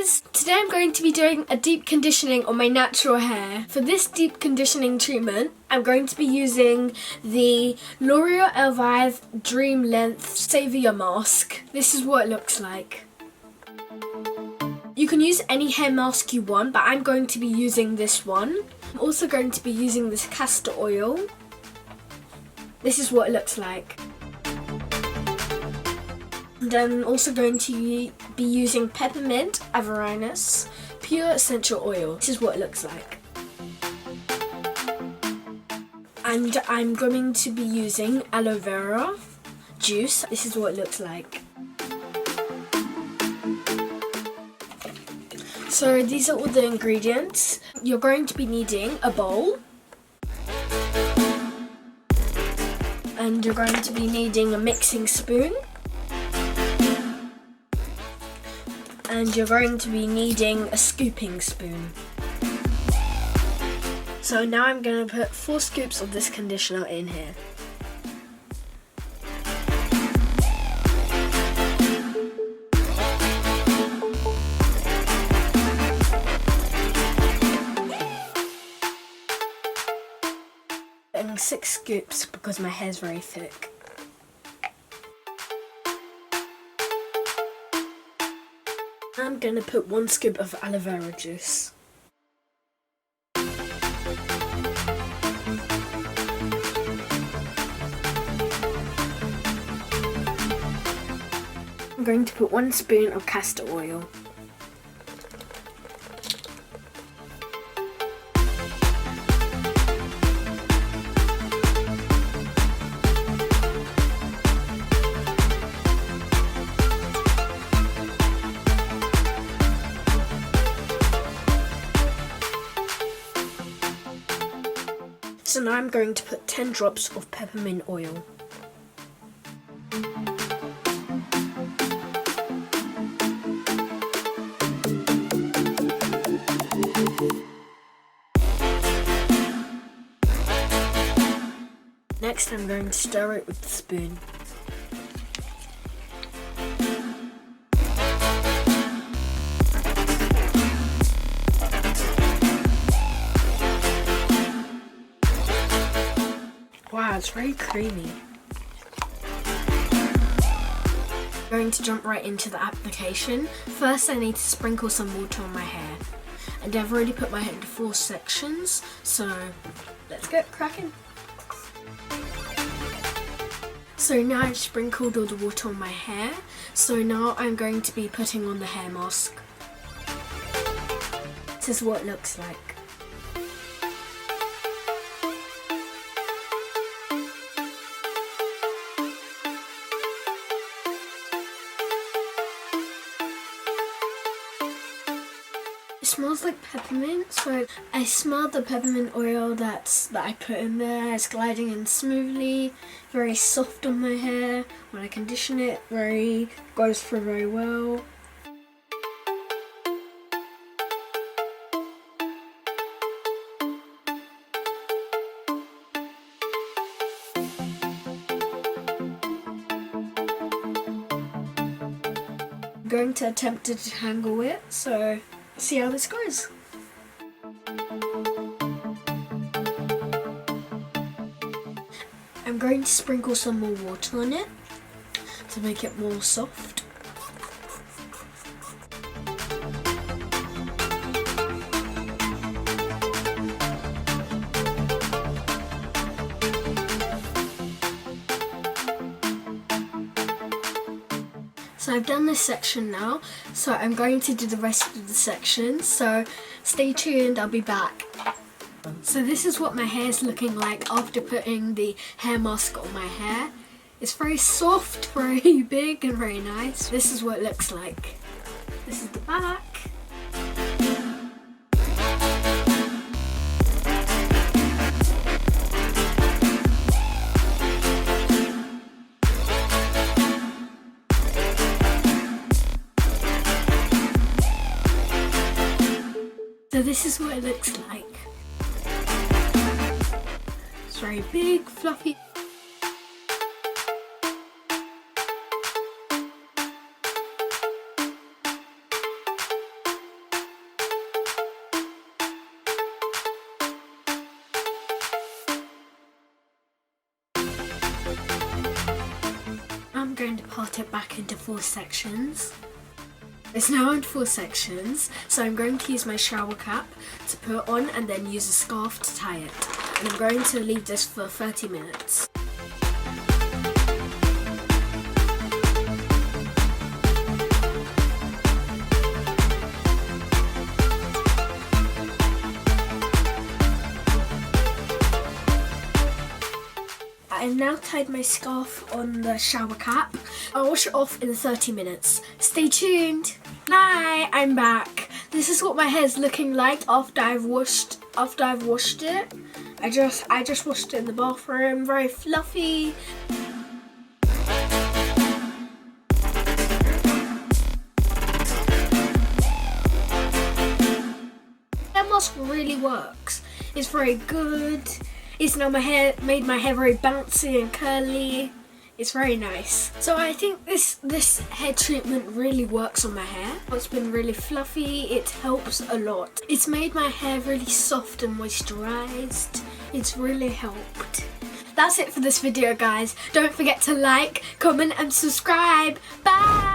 guys! Today I'm going to be doing a deep conditioning on my natural hair. For this deep conditioning treatment, I'm going to be using the Loreal Elvive Dream Length Savior Mask. This is what it looks like. You can use any hair mask you want, but I'm going to be using this one. I'm also going to be using this castor oil. This is what it looks like. And I'm also going to be using Peppermint Averinus Pure Essential Oil. This is what it looks like. And I'm going to be using Aloe Vera juice. This is what it looks like. So these are all the ingredients. You're going to be needing a bowl. And you're going to be needing a mixing spoon. And you're going to be needing a scooping spoon. So now I'm going to put 4 scoops of this conditioner in here. And 6 scoops because my hair's very thick. I'm going to put 1 scoop of aloe vera juice. I'm going to put 1 spoon of castor oil. So now I'm going to put 10 drops of peppermint oil. Next I'm going to stir it with the spoon. Wow, it's very creamy. I'm going to jump right into the application. First I need to sprinkle some water on my hair. And I've already put my hair into 4 sections, so let's get cracking. So now I've sprinkled all the water on my hair, so now I'm going to be putting on the hair mask. This is what it looks like. It smells like peppermint, so I smell the peppermint oil that I put in there. It's gliding in smoothly, very soft on my hair. When I condition it, goes through very well. I'm going to attempt to detangle it, so see how this goes. I'm going to sprinkle some more water on it to make it more soft. So I've done this section now, so I'm going to do the rest of the section, so stay tuned, I'll be back. So this is what my hair is looking like after putting the hair mask on my hair. It's very soft, very big and very nice. This is what it looks like. This is the back. So this is what it looks like. It's very big, fluffy. going to part it back into 4 sections. It's now in 4 sections, so I'm going to use my shower cap to put on and then use a scarf to tie it. And I'm going to leave this for 30 minutes. I've now tied my scarf on the shower cap. I'll wash it off in 30 minutes. Stay tuned. Hi, I'm back. This is what my hair's looking like after I've washed it. I just washed it in the bathroom. Very fluffy. Hair mask really works. It's very good. It's now made my hair very bouncy and curly. It's very nice. So I think this hair treatment really works on my hair. It's been really fluffy. It helps a lot. It's made my hair really soft and moisturized. It's really helped. That's it for this video, guys. Don't forget to like, comment and subscribe. Bye!